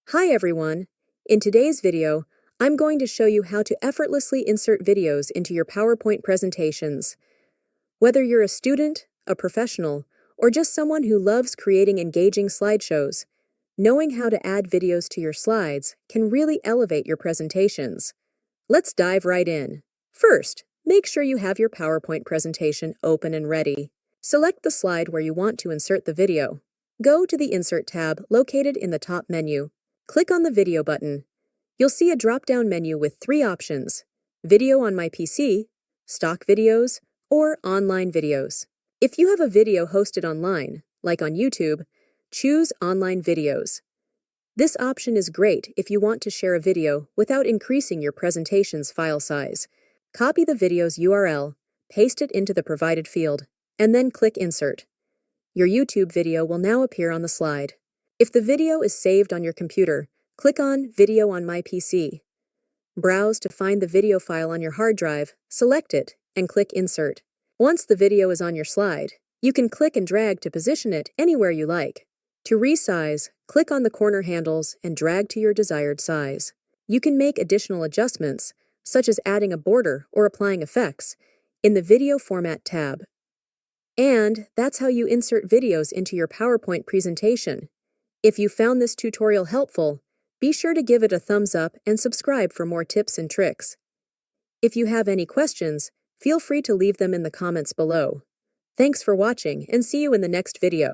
Hi everyone! In today's video, I'm going to show you how to effortlessly insert videos into your PowerPoint presentations. Whether you're a student, a professional, or just someone who loves creating engaging slideshows, knowing how to add videos to your slides can really elevate your presentations. Let's dive right in. First, make sure you have your PowerPoint presentation open and ready. Select the slide where you want to insert the video. Go to the Insert tab located in the top menu. Click on the Video button. You'll see a drop-down menu with three options: Video on my PC, Stock Videos, or Online Videos. If you have a video hosted online, like on YouTube, choose Online Videos. This option is great if you want to share a video without increasing your presentation's file size. Copy the video's URL, paste it into the provided field, and then click Insert. Your YouTube video will now appear on the slide. If the video is saved on your computer, click on Video on my PC. Browse to find the video file on your hard drive, select it, and click Insert. Once the video is on your slide, you can click and drag to position it anywhere you like. To resize, click on the corner handles and drag to your desired size. You can make additional adjustments, such as adding a border or applying effects, in the Video Format tab. And that's how you insert videos into your PowerPoint presentation. If you found this tutorial helpful, be sure to give it a thumbs up and subscribe for more tips and tricks. If you have any questions, feel free to leave them in the comments below. Thanks for watching and see you in the next video.